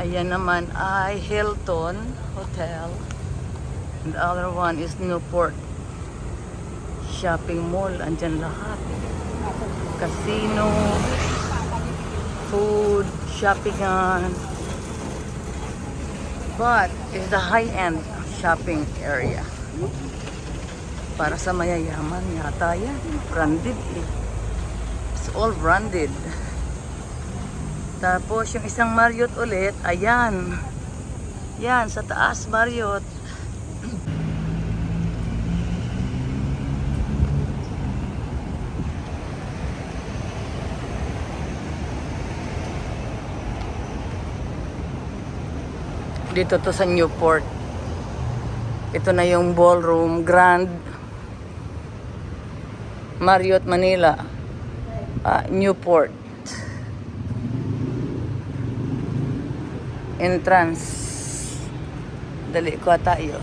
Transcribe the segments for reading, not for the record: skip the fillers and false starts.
Ayan naman ay Hilton Hotel. And the other one is Newport Shopping Mall. Andyan lahat. Casino, food, shoppingan. But it's the high-end shopping area. Para sa mayayaman yata yan. Branded eh. It's all branded. Tapos yung isang Marriott ulit, ayan. Yan, sa taas Marriott. Dito to sa Newport. Ito na yung ballroom, Grand Marriott Manila, Newport. Entrance. Dali ko tayo.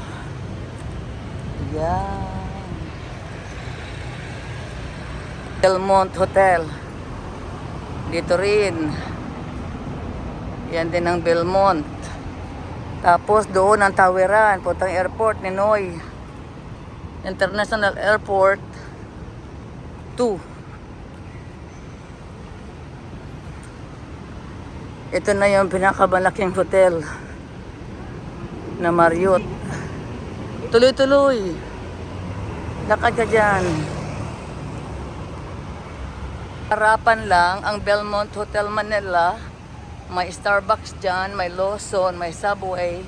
Yan. Belmont Hotel. Dito rin. Yan din ang Belmont. Tapos doon ang tawiran, puntang airport ni Noy. International Airport 2. Ito na yung pinakamalaking hotel na Marriott. Tuloy-tuloy. Lakad ka dyan. Harapan lang ang Belmont Hotel Manila. May Starbucks dyan, may Lawson, may Subway.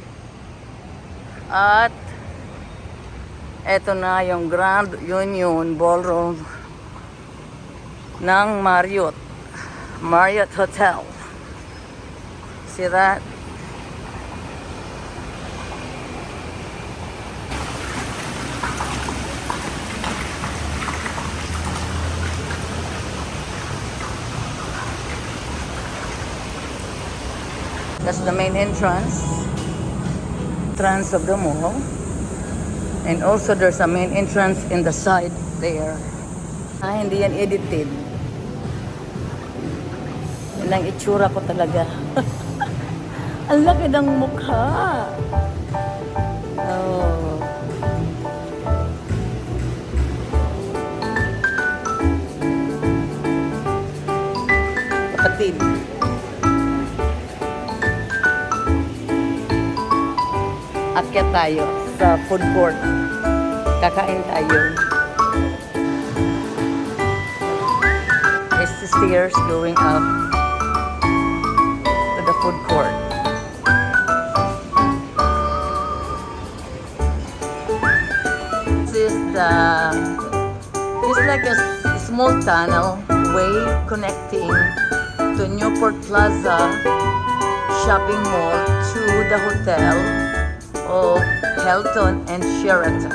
At eto na yung Grand Union Ballroom ng Marriott. Marriott Hotel. See that? That's the main entrance of the mall. And also there's a main entrance in the side there. Hindi yan edited. Yan ang itsura ko talaga. Ang laki ng mukha. Oh. Kapatid. Akyat tayo sa food court. Kakain tayo. It's the stairs going up to the food court. It's like a small tunnel way connecting to Newport Plaza shopping mall to the hotel of Hilton and Sheraton.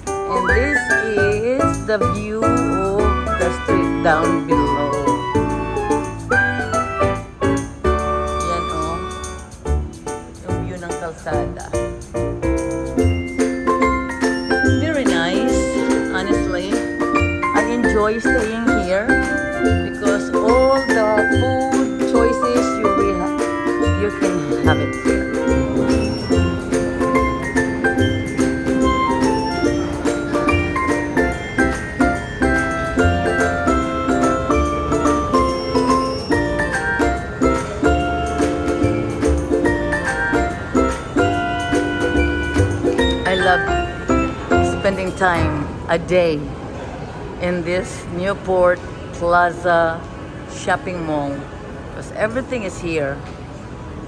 And this is the view of the street down below. Yan o, yung view ng kalsada. Enjoy staying here because all the food choices you can have it here. I love spending time a day in this Newport Plaza shopping mall because everything is here.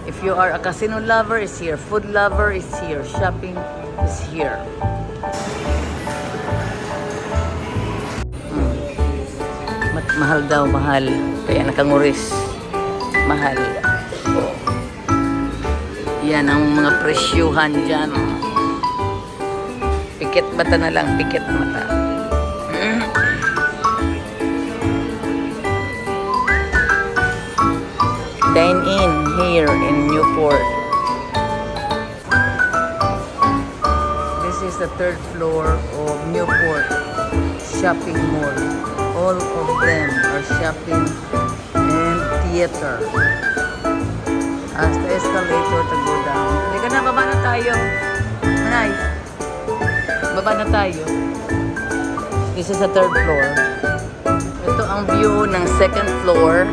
If you are a casino lover, it's here. Food lover, is here. Shopping is here. Mahal daw, mahal. Kaya nakanguris. Mahal. Yan ang mga presyuhan dyan. Pikit mata na lang, pikit mata. Dine in here in Newport. This is the third floor of Newport Shopping Mall. All of them are shopping and theater. the escalator to go down. Halika na, baba na tayo. Manay, baba na tayo. This is the third floor. Ito ang view ng second floor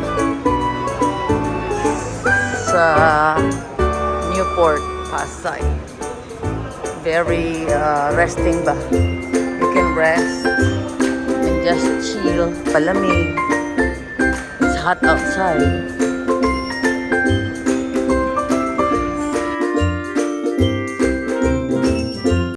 sa Newport, Pasay. Very resting ba? You can rest and just chill. Palamig. It's hot outside.